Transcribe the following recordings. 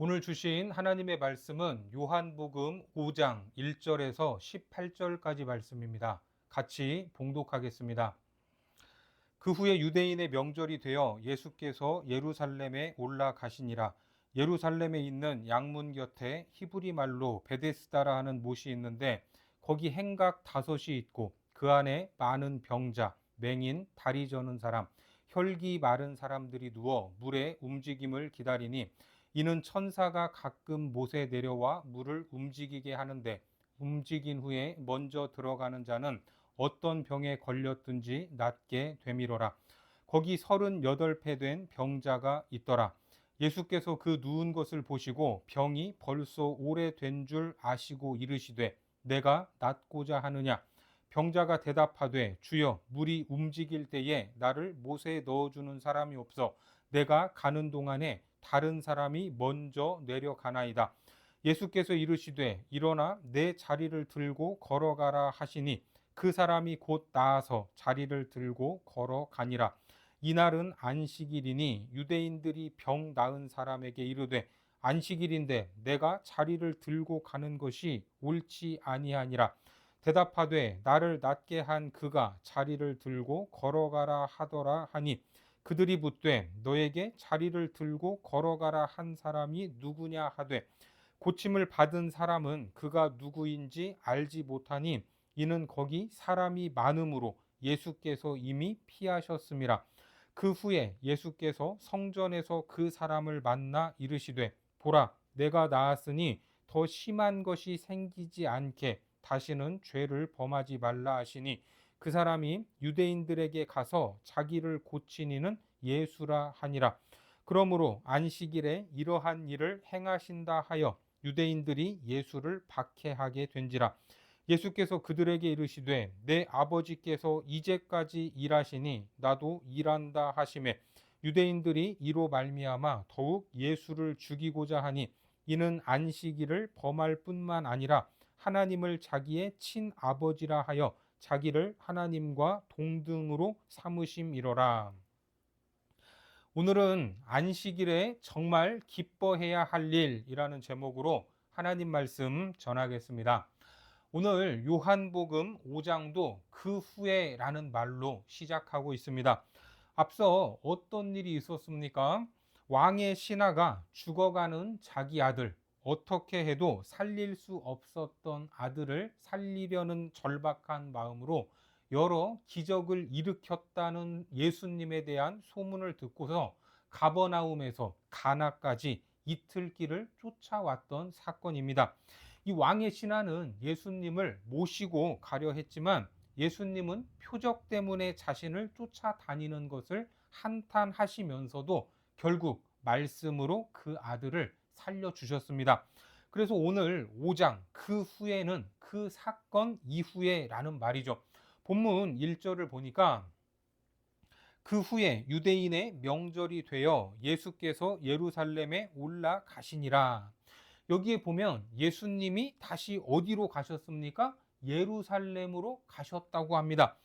오늘 주신 하나님의 말씀은 요한복음 5장 1절에서 18절까지 말씀입니다. 같이 봉독하겠습니다. 그 후에 유대인의 명절이 되어 예수께서 예루살렘에 올라가시니라. 예루살렘에 있는 양문 곁에 히브리 말로 베데스다라 하는 못이 있는데 거기 행각 5이 있고 그 안에 많은 병자, 맹인, 다리 저는 사람, 혈기 마른 사람들이 누워 물의 움직임을 기다리니 이는 천사가 가끔 못에 내려와 물을 움직이게 하는데 움직인 후에 먼저 들어가는 자는 어떤 병에 걸렸든지 낫게 되미로라. 거기 38배 된 병자가 있더라. 예수께서 그 누운 것을 보시고 병이 벌써 오래된 줄 아시고 이르시되 내가 낫고자 하느냐. 병자가 대답하되 주여 물이 움직일 때에 나를 못에 넣어주는 사람이 없어 내가 가는 동안에 다른 사람이 먼저 내려가나이다. 예수께서 이르시되 일어나 내 자리를 들고 걸어가라 하시니 그 사람이 곧 나아서 자리를 들고 걸어가니라. 이날은 안식일이니 유대인들이 병 나은 사람에게 이르되 안식일인데 내가 자리를 들고 가는 것이 옳지 아니하니라. 대답하되 나를 낫게 한 그가 자리를 들고 걸어가라 하더라 하니 그들이 묻되 너에게 자리를 들고 걸어가라 한 사람이 누구냐 하되 고침을 받은 사람은 그가 누구인지 알지 못하니 이는 거기 사람이 많음으로 예수께서 이미 피하셨음이라. 그 후에 예수께서 성전에서 그 사람을 만나 이르시되 보라 내가 나았으니 더 심한 것이 생기지 않게 다시는 죄를 범하지 말라 하시니 그 사람이 유대인들에게 가서 자기를 고치니는 예수라 하니라. 그러므로 안식일에 이러한 일을 행하신다 하여 유대인들이 예수를 박해하게 된지라. 예수께서 그들에게 이르시되 내 아버지께서 이제까지 일하시니 나도 일한다 하시매 유대인들이 이로 말미암아 더욱 예수를 죽이고자 하니 이는 안식일을 범할 뿐만 아니라 하나님을 자기의 친아버지라 하여 자기를 하나님과 동등으로 삼으심이로라. 오늘은 안식일에 정말 기뻐해야 할 일이라는 제목으로 하나님 말씀 전하겠습니다. 오늘 요한복음 5장도 그 후에라는 말로 시작하고 있습니다. 앞서 어떤 일이 있었습니까? 왕의 신하가 죽어가는 자기 아들, 어떻게 해도 살릴 수 없었던 아들을 살리려는 절박한 마음으로 여러 기적을 일으켰다는 예수님에 대한 소문을 듣고서 가버나움에서 가나까지 이틀 길을 쫓아왔던 사건입니다. 이 왕의 신하는 예수님을 모시고 가려 했지만 예수님은 표적 때문에 자신을 쫓아다니는 것을 한탄하시면서도 결국 말씀으로 그 아들을 살려주셨습니다. 그래서 오늘 5장 그 후에는 그 사건 이후에 라는 말이죠. 본문 1절을 보니까 그 후에 유대인의 명절이 되어 예수께서 예루살렘에 올라가시니라. 여기에 보면 예수님이 다시 어디로 가셨습니까? 예루살렘으로 가셨다고 합니다.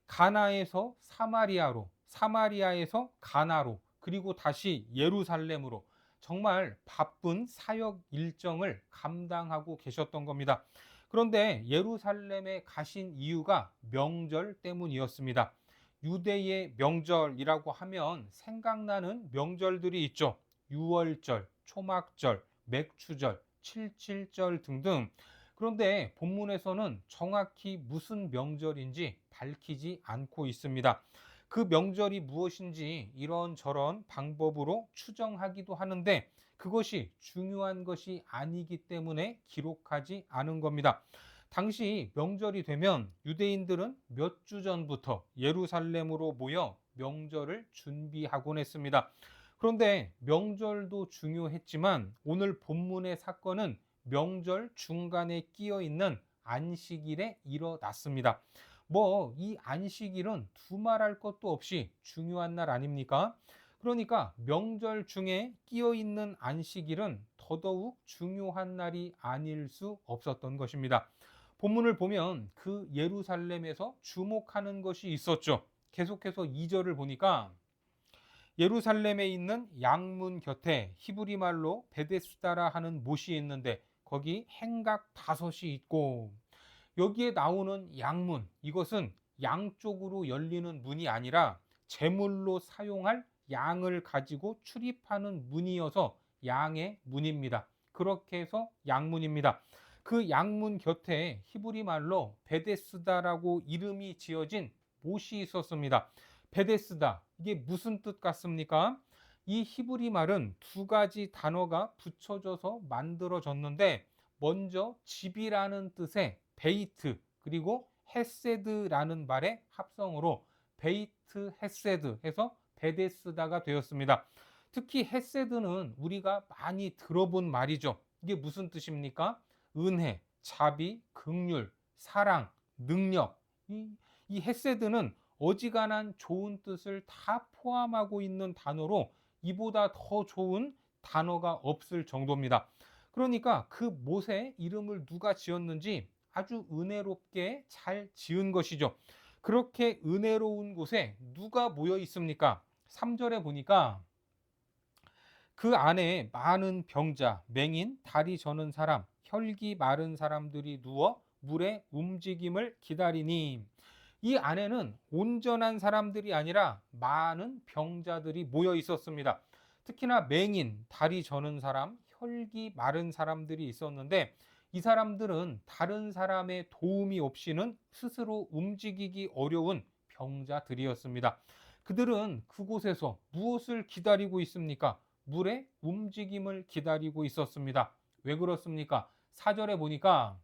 가나에서 사마리아로, 사마리아에서 가나로, 그리고 다시 예루살렘으로 정말 바쁜 사역 일정을 감당하고 계셨던 겁니다. 그런데 예루살렘에 가신 이유가 명절 때문이었습니다. 유대의 명절이라고 하면 생각나는 명절들이 있죠. 유월절, 초막절, 맥추절, 칠칠절 등등. 그런데 본문에서는 정확히 무슨 명절인지 밝히지 않고 있습니다. 그 명절이 무엇인지 이런저런 방법으로 추정하기도 하는데 그것이 중요한 것이 아니기 때문에 기록하지 않은 겁니다. 당시 명절이 되면 유대인들은 몇 주 전부터 예루살렘으로 모여 명절을 준비하곤 했습니다. 그런데 명절도 중요했지만 오늘 본문의 사건은 명절 중간에 끼어 있는 안식일에 일어났습니다. 이 안식일은 두말할 것도 없이 중요한 날 아닙니까? 그러니까 명절 중에 끼어 있는 안식일은 더더욱 중요한 날이 아닐 수 없었던 것입니다. 본문을 보면 그 예루살렘에서 주목하는 것이 있었죠. 계속해서 2절을 보니까 예루살렘에 있는 양문 곁에 히브리 말로 베데스다라 하는 못이 있는데 거기 행각 5이 있고, 여기에 나오는 양문, 이것은 양쪽으로 열리는 문이 아니라 제물로 사용할 양을 가지고 출입하는 문이어서 양의 문입니다. 그렇게 해서 양문입니다. 그 양문 곁에 히브리 말로 베데스다라고 이름이 지어진 못이 있었습니다. 베데스다, 이게 무슨 뜻 같습니까? 이 히브리 말은 2가지 단어가 붙여져서 만들어졌는데, 먼저 집이라는 뜻의 베이트, 그리고 헤세드라는 말의 합성으로 베이트 헤세드 해서 베데스다가 되었습니다. 특히 헤세드는 우리가 많이 들어본 말이죠. 이게 무슨 뜻입니까? 은혜, 자비, 긍휼, 사랑, 능력. 이 헤세드는 어지간한 좋은 뜻을 다 포함하고 있는 단어로 이보다 더 좋은 단어가 없을 정도입니다. 그러니까 그 못의 이름을 누가 지었는지 아주 은혜롭게 잘 지은 것이죠. 그렇게 은혜로운 곳에 누가 모여 있습니까? 3절에 보니까 그 안에 많은 병자, 맹인, 다리 저는 사람, 혈기 마른 사람들이 누워 물의 움직임을 기다리니, 이 안에는 온전한 사람들이 아니라 많은 병자들이 모여 있었습니다. 특히나 맹인, 다리 저는 사람, 혈기 마른 사람들이 있었는데, 이 사람들은 다른 사람의 도움이 없이는 스스로 움직이기 어려운 병자들이었습니다. 그들은 그곳에서 무엇을 기다리고 있습니까? 물의 움직임을 기다리고 있었습니다. 왜 그렇습니까? 4절에 보니까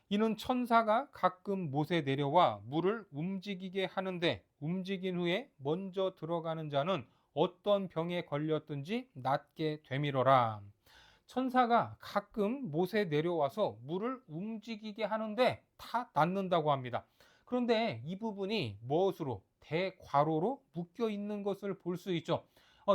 이는 천사가 가끔 못에 내려와 물을 움직이게 하는데, 움직인 후에 먼저 들어가는 자는 어떤 병에 걸렸든지 낫게 되밀어라. 천사가 가끔 못에 내려와서 물을 움직이게 하는데 다 낫는다고 합니다. 그런데 이 부분이 무엇으로? 대괄호로 묶여 있는 것을 볼 수 있죠.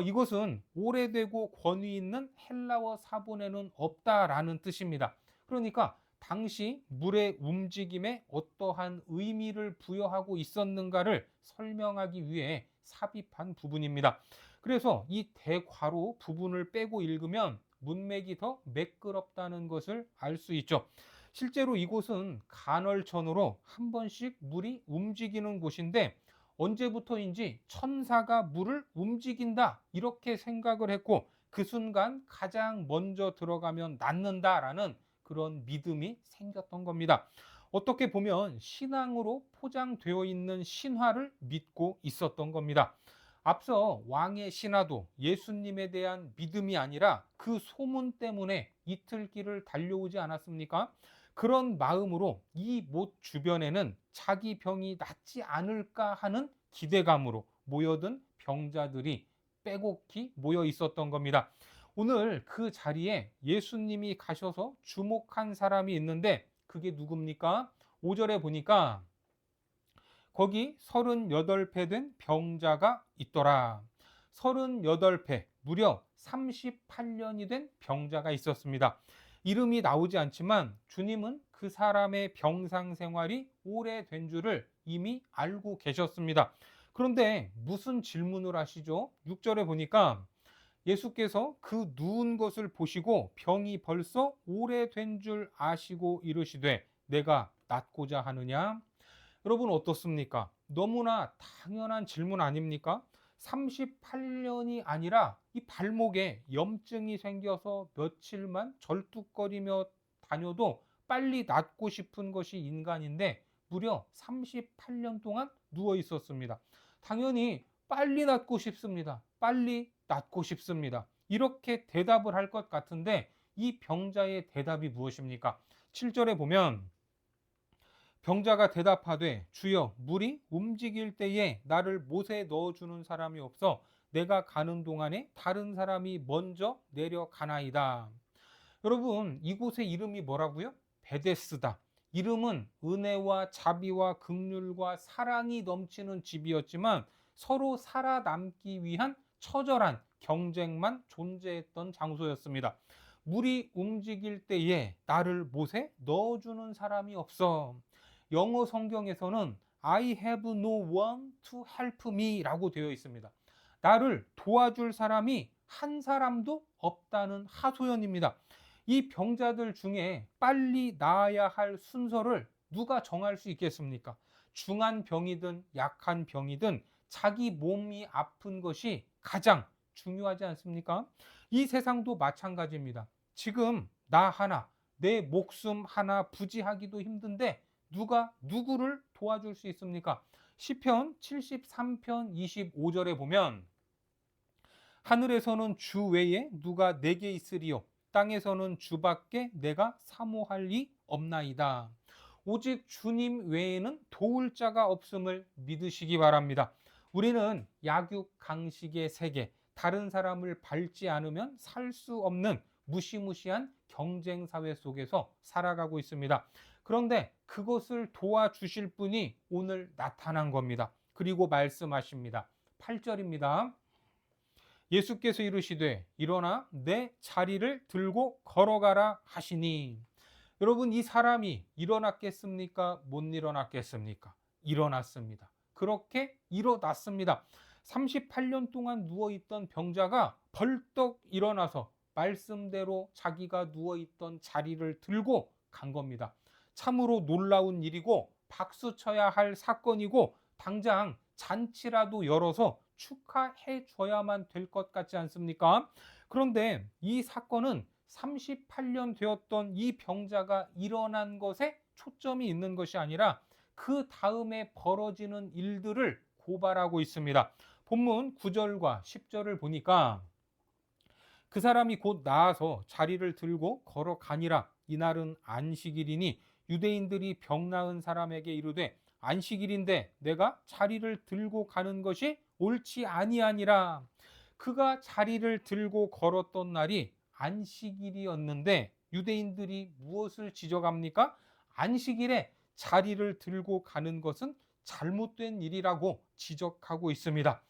이것은 오래되고 권위 있는 헬라어 사본에는 없다라는 뜻입니다. 그러니까 당시 물의 움직임에 어떠한 의미를 부여하고 있었는가를 설명하기 위해 삽입한 부분입니다. 그래서 이 대괄호 부분을 빼고 읽으면 문맥이 더 매끄럽다는 것을 알 수 있죠. 실제로 이곳은 간헐천으로 한 번씩 물이 움직이는 곳인데, 언제부터인지 천사가 물을 움직인다 이렇게 생각을 했고, 그 순간 가장 먼저 들어가면 낫는다라는 그런 믿음이 생겼던 겁니다. 어떻게 보면 신앙으로 포장되어 있는 신화를 믿고 있었던 겁니다. 앞서 왕의 신하도 예수님에 대한 믿음이 아니라 그 소문 때문에 이틀길을 달려오지 않았습니까? 그런 마음으로 이 못 주변에는 자기 병이 낫지 않을까 하는 기대감으로 모여든 병자들이 빼곡히 모여 있었던 겁니다. 오늘 그 자리에 예수님이 가셔서 주목한 사람이 있는데, 그게 누굽니까? 5절에 보니까 거기 38배 된 병자가 있더라. 38배, 무려 38년이 된 병자가 있었습니다. 이름이 나오지 않지만 주님은 그 사람의 병상 생활이 오래된 줄을 이미 알고 계셨습니다. 그런데 무슨 질문을 하시죠? 6절에 보니까 예수께서 그 누운 것을 보시고 병이 벌써 오래된 줄 아시고 이르시되 내가 낫고자 하느냐? 여러분 어떻습니까? 너무나 당연한 질문 아닙니까? 38년이 아니라 이 발목에 염증이 생겨서 며칠만 절뚝거리며 다녀도 빨리 낫고 싶은 것이 인간인데 무려 38년 동안 누워 있었습니다. 당연히 빨리 낫고 싶습니다. 빨리 낫고 싶습니다. 이렇게 대답을 할 것 같은데 이 병자의 대답이 무엇입니까? 7절에 보면 병자가 대답하되 주여 물이 움직일 때에 나를 못에 넣어주는 사람이 없어 내가 가는 동안에 다른 사람이 먼저 내려가나이다. 여러분 이곳의 이름이 뭐라고요? 베데스다. 이름은 은혜와 자비와 긍휼과 사랑이 넘치는 집이었지만 서로 살아남기 위한 처절한 경쟁만 존재했던 장소였습니다. 물이 움직일 때에 나를 못에 넣어주는 사람이 없어. 영어 성경에서는 I have no one to help me 라고 되어 있습니다. 나를 도와줄 사람이 한 사람도 없다는 하소연입니다. 이 병자들 중에 빨리 나아야 할 순서를 누가 정할 수 있겠습니까? 중한 병이든 약한 병이든 자기 몸이 아픈 것이 가장 중요하지 않습니까? 이 세상도 마찬가지입니다. 지금 나 하나, 내 목숨 하나 부지하기도 힘든데 누가 누구를 도와줄 수 있습니까? 시편 73편 25절에 보면 하늘에서는 주 외에 누가 내게 있으리요 땅에서는 주밖에 내가 사모할 리 없나이다. 오직 주님 외에는 도울 자가 없음을 믿으시기 바랍니다. 우리는 약육 강식의 세계, 다른 사람을 밟지 않으면 살 수 없는 무시무시한 경쟁 사회 속에서 살아가고 있습니다. 그런데 그것을 도와주실 분이 오늘 나타난 겁니다. 그리고 말씀하십니다. 8절입니다. 예수께서 이르시되 일어나 내 자리를 들고 걸어가라 하시니. 여러분, 이 사람이 일어났겠습니까? 못 일어났겠습니까? 일어났습니다. 그렇게 일어났습니다. 38년 동안 누워있던 병자가 벌떡 일어나서 말씀대로 자기가 누워있던 자리를 들고 간 겁니다. 참으로 놀라운 일이고 박수 쳐야 할 사건이고 당장 잔치라도 열어서 축하해 줘야만 될 것 같지 않습니까? 그런데 이 사건은 38년 되었던 이 병자가 일어난 것에 초점이 있는 것이 아니라 그 다음에 벌어지는 일들을 고발하고 있습니다. 본문 9절과 10절을 보니까 그 사람이 곧 나아서 자리를 들고 걸어가니라. 이날은 안식일이니 유대인들이 병 나은 사람에게 이르되 안식일인데 내가 자리를 들고 가는 것이 옳지 아니하니라. 그가 자리를 들고 걸었던 날이 안식일이었는데 유대인들이 무엇을 지적합니까? 안식일에 자리를 들고 가는 것은 잘못된 일이라고 지적하고 있습니다.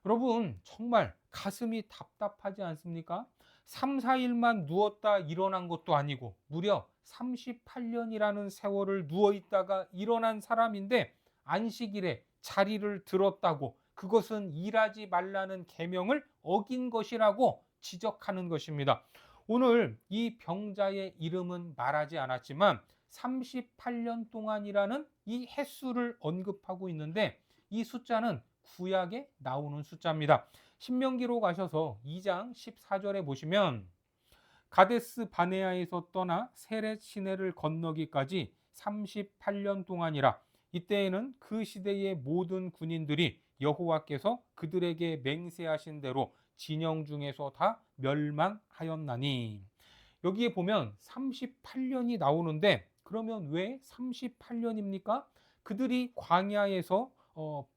여러분, 정말 가슴이 답답하지 않습니까? 3, 4일만 누웠다 일어난 것도 아니고 무려 38년이라는 세월을 누워 있다가 일어난 사람인데 안식일에 자리를 들었다고 그것은 일하지 말라는 계명을 어긴 것이라고 지적하는 것입니다. 오늘 이 병자의 이름은 말하지 않았지만 38년 동안이라는 이 횟수를 언급하고 있는데 이 숫자는 구약에 나오는 숫자입니다. 신명기로 가셔서 2장 14절에 보시면 가데스 바네아에서 떠나 세렛 시내를 건너기까지 38년 동안이라. 이때에는 그 시대의 모든 군인들이 여호와께서 그들에게 맹세하신 대로 진영 중에서 다 멸망하였나니. 여기에 보면 38년이 나오는데 그러면 왜 38년입니까? 그들이 광야에서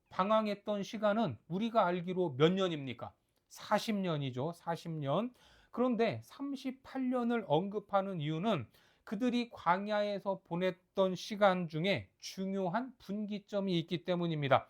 방황했던 시간은 우리가 알기로 몇 년입니까? 40년이죠. 40년. 그런데 38년을 언급하는 이유는 그들이 광야에서 보냈던 시간 중에 중요한 분기점이 있기 때문입니다.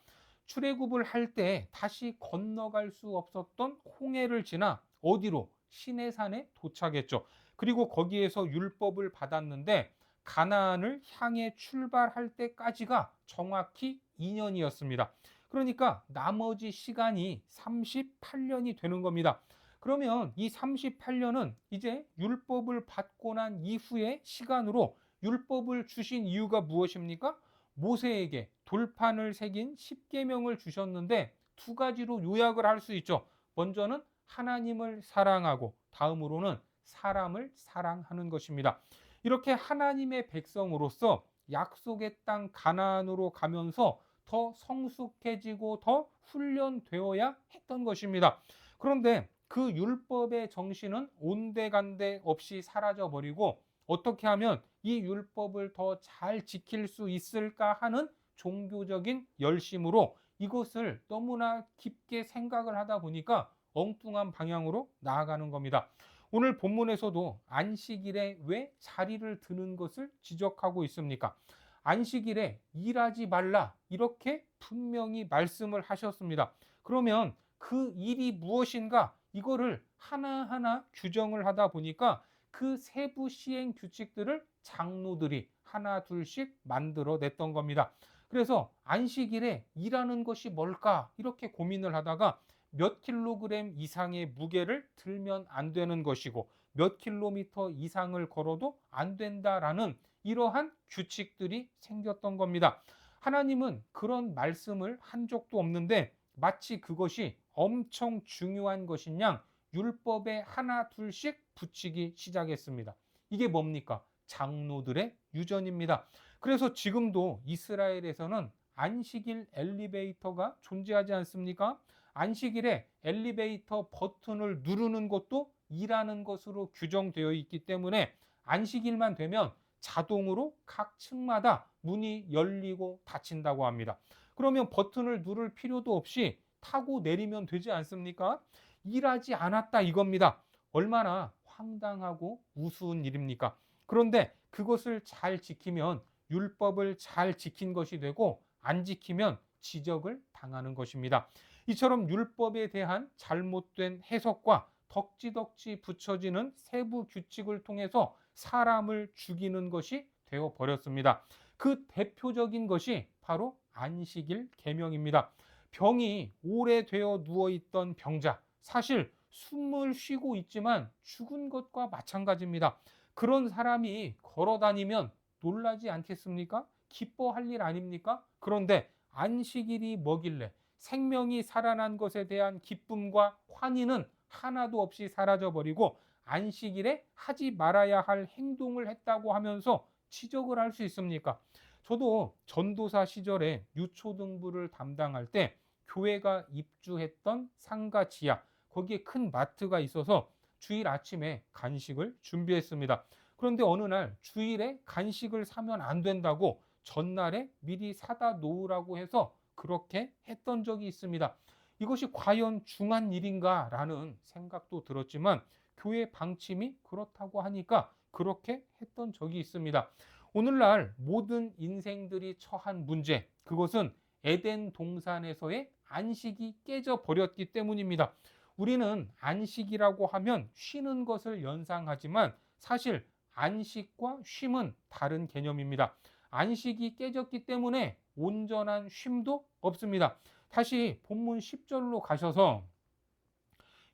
출애굽을 할 때 다시 건너갈 수 없었던 홍해를 지나 어디로? 시내산에 도착했죠. 그리고 거기에서 율법을 받았는데 가나안을 향해 출발할 때까지가 정확히 2년이었습니다. 그러니까 나머지 시간이 38년이 되는 겁니다. 그러면 이 38년은 이제 율법을 받고 난 이후의 시간으로 율법을 주신 이유가 무엇입니까? 모세에게 돌판을 새긴 십계명을 주셨는데 두 가지로 요약을 할 수 있죠. 먼저는 하나님을 사랑하고 다음으로는 사람을 사랑하는 것입니다. 이렇게 하나님의 백성으로서 약속의 땅 가나안으로 가면서 더 성숙해지고 더 훈련되어야 했던 것입니다. 그런데 그 율법의 정신은 온데간데 없이 사라져 버리고 어떻게 하면 이 율법을 더 잘 지킬 수 있을까 하는 종교적인 열심으로 이것을 너무나 깊게 생각을 하다 보니까 엉뚱한 방향으로 나아가는 겁니다. 오늘 본문에서도 안식일에 왜 자리를 드는 것을 지적하고 있습니까? 안식일에 일하지 말라 이렇게 분명히 말씀을 하셨습니다. 그러면 그 일이 무엇인가 이거를 하나하나 규정을 하다 보니까 그 세부 시행 규칙들을 장로들이 하나 둘씩 만들어 냈던 겁니다. 그래서 안식일에 일하는 것이 뭘까 이렇게 고민을 하다가 몇 킬로그램 이상의 무게를 들면 안 되는 것이고 몇 킬로미터 이상을 걸어도 안 된다라는 이러한 규칙들이 생겼던 겁니다. 하나님은 그런 말씀을 한 적도 없는데 마치 그것이 엄청 중요한 것인 양 율법에 하나 둘씩 붙이기 시작했습니다. 이게 뭡니까? 장로들의 유전입니다. 그래서 지금도 이스라엘에서는 안식일 엘리베이터가 존재하지 않습니까? 안식일에 엘리베이터 버튼을 누르는 것도 일하는 것으로 규정되어 있기 때문에 안식일만 되면 자동으로 각 층마다 문이 열리고 닫힌다고 합니다. 그러면 버튼을 누를 필요도 없이 타고 내리면 되지 않습니까? 일하지 않았다 이겁니다. 얼마나 황당하고 우스운 일입니까? 그런데 그것을 잘 지키면 율법을 잘 지킨 것이 되고 안 지키면 지적을 당하는 것입니다. 이처럼 율법에 대한 잘못된 해석과 덕지덕지 붙여지는 세부 규칙을 통해서 사람을 죽이는 것이 되어 버렸습니다. 그 대표적인 것이 바로 안식일 계명입니다. 병이 오래되어 누워있던 병자, 사실 숨을 쉬고 있지만 죽은 것과 마찬가지입니다. 그런 사람이 걸어 다니면 놀라지 않겠습니까? 기뻐할 일 아닙니까? 그런데 안식일이 뭐길래 생명이 살아난 것에 대한 기쁨과 환희는 하나도 없이 사라져 버리고 안식일에 하지 말아야 할 행동을 했다고 하면서 지적을 할 수 있습니까? 저도 전도사 시절에 유초등부를 담당할 때 교회가 입주했던 상가 지하, 거기에 큰 마트가 있어서 주일 아침에 간식을 준비했습니다. 그런데 어느 날 주일에 간식을 사면 안 된다고 전날에 미리 사다 놓으라고 해서 그렇게 했던 적이 있습니다. 이것이 과연 중한 일인가라는 생각도 들었지만 교회 방침이 그렇다고 하니까 그렇게 했던 적이 있습니다. 오늘날 모든 인생들이 처한 문제, 그것은 에덴 동산에서의 안식이 깨져 버렸기 때문입니다. 우리는 안식이라고 하면 쉬는 것을 연상하지만 사실 안식과 쉼은 다른 개념입니다. 안식이 깨졌기 때문에 온전한 쉼도 없습니다. 다시 본문 10절로 가셔서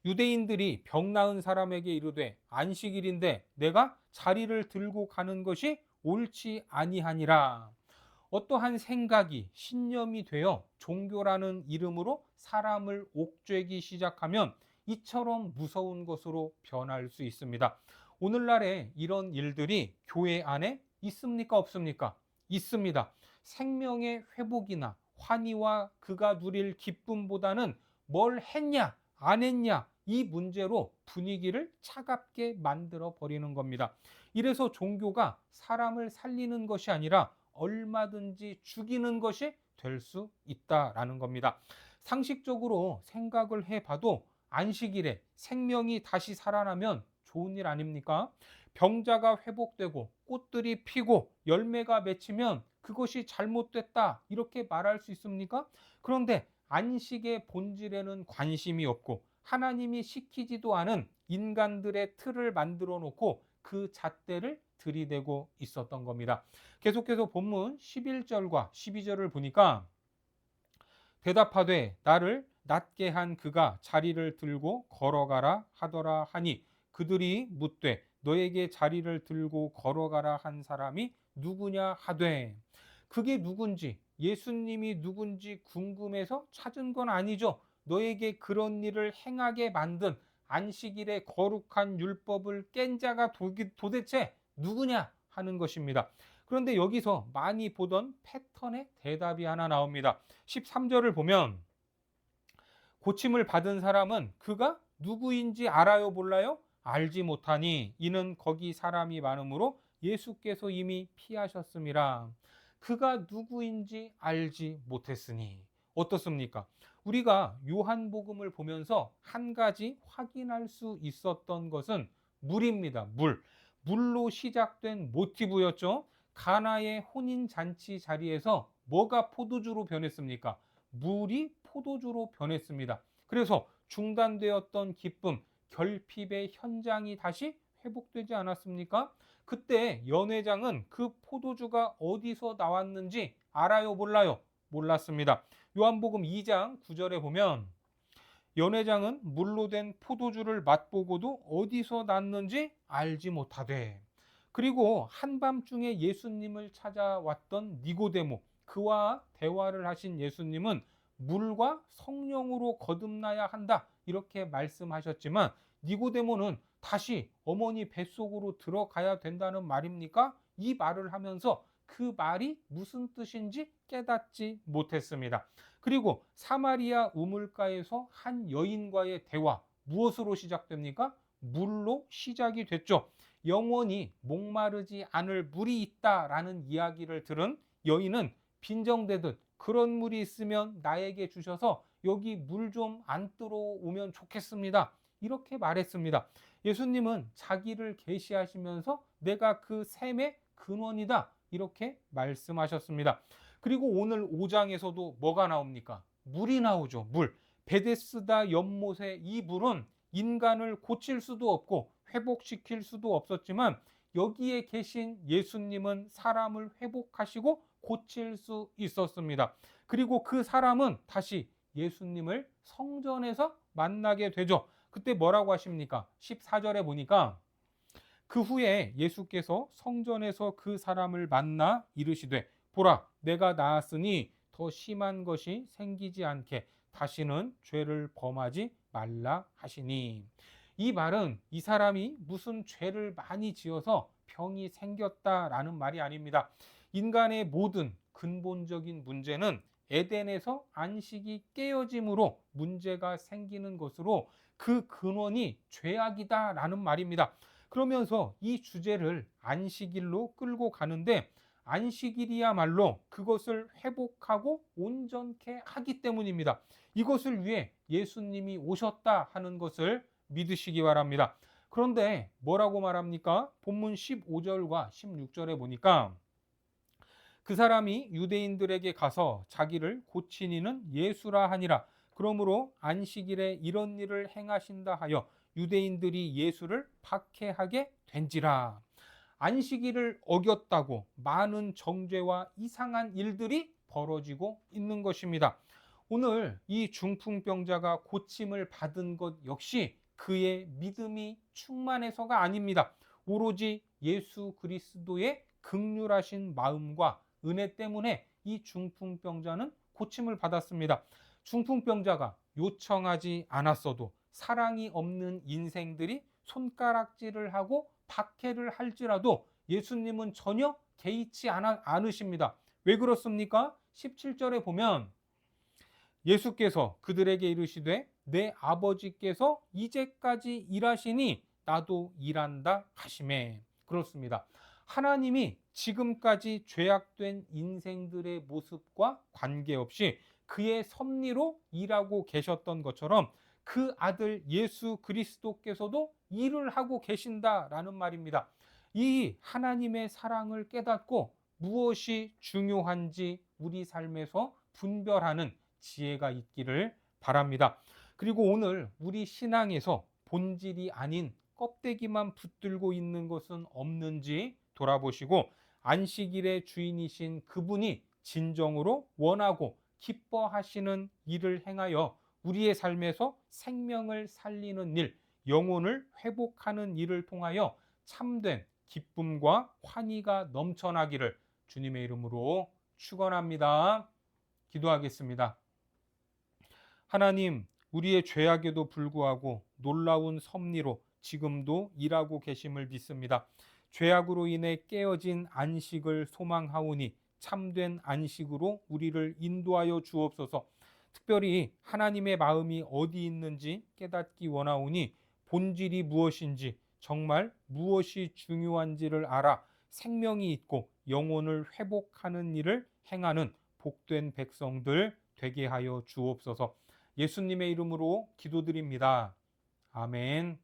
유대인들이 병 나은 사람에게 이르되 안식일인데 내가 자리를 들고 가는 것이 옳지 아니하니라. 어떠한 생각이 신념이 되어 종교라는 이름으로 사람을 옥죄기 시작하면 이처럼 무서운 것으로 변할 수 있습니다. 오늘날에 이런 일들이 교회 안에 있습니까? 없습니까? 있습니다. 생명의 회복이나 환희와 그가 누릴 기쁨보다는 뭘 했냐, 안 했냐, 이 문제로 분위기를 차갑게 만들어 버리는 겁니다. 이래서 종교가 사람을 살리는 것이 아니라 얼마든지 죽이는 것이 될 수 있다라는 겁니다. 상식적으로 생각을 해봐도 안식일에 생명이 다시 살아나면 좋은 일 아닙니까? 병자가 회복되고 꽃들이 피고 열매가 맺히면 그것이 잘못됐다 이렇게 말할 수 있습니까? 그런데 안식의 본질에는 관심이 없고 하나님이 시키지도 않은 인간들의 틀을 만들어 놓고 그 잣대를 들이대고 있었던 겁니다. 계속해서 본문 11절과 12절을 보니까 대답하되 나를 낫게 한 그가 자리를 들고 걸어가라 하더라 하니 그들이 묻되 너에게 자리를 들고 걸어가라 한 사람이 누구냐 하되 그게 누군지 예수님이 누군지 궁금해서 찾은 건 아니죠. 너에게 그런 일을 행하게 만든 안식일의 거룩한 율법을 깬 자가 도대체 누구냐 하는 것입니다. 그런데 여기서 많이 보던 패턴의 대답이 하나 나옵니다. 13절을 보면 고침을 받은 사람은 그가 누구인지 알아요 몰라요? 알지 못하니 이는 거기 사람이 많으므로 예수께서 이미 피하셨음이라. 그가 누구인지 알지 못했으니 어떻습니까? 우리가 요한복음을 보면서 한 가지 확인할 수 있었던 것은 물입니다. 물로 시작된 모티브였죠. 가나의 혼인 잔치 자리에서 뭐가 포도주로 변했습니까? 물이 포도주로 변했습니다. 그래서 중단되었던 기쁨, 결핍의 현장이 다시 회복되지 않았습니까? 그때 연회장은 그 포도주가 어디서 나왔는지 알아요, 몰라요? 몰랐습니다. 요한복음 2장 9절에 보면 연회장은 물로 된 포도주를 맛보고도 어디서 났는지 알지 못하되, 그리고 한밤중에 예수님을 찾아왔던 니고데모, 그와 대화를 하신 예수님은 물과 성령으로 거듭나야 한다 이렇게 말씀하셨지만, 니고데모는 다시 어머니 뱃속으로 들어가야 된다는 말입니까? 이 말을 하면서 그 말이 무슨 뜻인지 깨닫지 못했습니다. 그리고 사마리아 우물가에서 한 여인과의 대화, 무엇으로 시작됩니까? 물로 시작이 됐죠. 영원히 목마르지 않을 물이 있다라는 이야기를 들은 여인은 빈정대듯, 그런 물이 있으면 나에게 주셔서 여기 물 좀 안 들어오면 좋겠습니다, 이렇게 말했습니다. 예수님은 자기를 계시하시면서 내가 그 샘의 근원이다 이렇게 말씀하셨습니다. 그리고 오늘 5장에서도 뭐가 나옵니까? 물이 나오죠. 물. 베데스다 연못의 이 물은 인간을 고칠 수도 없고 회복시킬 수도 없었지만, 여기에 계신 예수님은 사람을 회복하시고 고칠 수 있었습니다. 그리고 그 사람은 다시 예수님을 성전에서 만나게 되죠. 그때 뭐라고 하십니까? 14절에 보니까 그 후에 예수께서 성전에서 그 사람을 만나 이르시되, 보라, 내가 나았으니 더 심한 것이 생기지 않게 다시는 죄를 범하지 말라 하시니. 이 말은 이 사람이 무슨 죄를 많이 지어서 병이 생겼다라는 말이 아닙니다. 인간의 모든 근본적인 문제는 에덴에서 안식이 깨어짐으로 문제가 생기는 것으로, 그 근원이 죄악이다라는 말입니다. 그러면서 이 주제를 안식일로 끌고 가는데, 안식일이야말로 그것을 회복하고 온전케 하기 때문입니다. 이것을 위해 예수님이 오셨다 하는 것을 믿으시기 바랍니다. 그런데 뭐라고 말합니까? 본문 15절과 16절에 보니까 그 사람이 유대인들에게 가서 자기를 고친 이는 예수라 하니라. 그러므로 안식일에 이런 일을 행하신다 하여 유대인들이 예수를 박해하게 된지라. 안식일을 어겼다고 많은 정죄와 이상한 일들이 벌어지고 있는 것입니다. 오늘 이 중풍병자가 고침을 받은 것 역시 그의 믿음이 충만해서가 아닙니다. 오로지 예수 그리스도의 긍휼하신 마음과 은혜 때문에 이 중풍병자는 고침을 받았습니다. 중풍병자가 요청하지 않았어도 사랑이 없는 인생들이 손가락질을 하고 박해를 할지라도 예수님은 전혀 개의치 않으십니다. 왜 그렇습니까? 17절에 보면 예수께서 그들에게 이르시되 내 아버지께서 이제까지 일하시니 나도 일한다 하시매. 그렇습니다. 하나님이 지금까지 죄악된 인생들의 모습과 관계없이 그의 섭리로 일하고 계셨던 것처럼 그 아들 예수 그리스도께서도 일을 하고 계신다라는 말입니다. 이 하나님의 사랑을 깨닫고 무엇이 중요한지 우리 삶에서 분별하는 지혜가 있기를 바랍니다. 그리고 오늘 우리 신앙에서 본질이 아닌 껍데기만 붙들고 있는 것은 없는지 돌아보시고, 안식일의 주인이신 그분이 진정으로 원하고 기뻐하시는 일을 행하여 우리의 삶에서 생명을 살리는 일, 영혼을 회복하는 일을 통하여 참된 기쁨과 환희가 넘쳐나기를 주님의 이름으로 축원합니다. 기도하겠습니다. 하나님, 우리의 죄악에도 불구하고 놀라운 섭리로 지금도 일하고 계심을 믿습니다. 죄악으로 인해 깨어진 안식을 소망하오니 참된 안식으로 우리를 인도하여 주옵소서. 특별히 하나님의 마음이 어디 있는지 깨닫기 원하오니 본질이 무엇인지, 정말 무엇이 중요한지를 알아 생명이 있고 영혼을 회복하는 일을 행하는 복된 백성들 되게 하여 주옵소서. 예수님의 이름으로 기도드립니다. 아멘.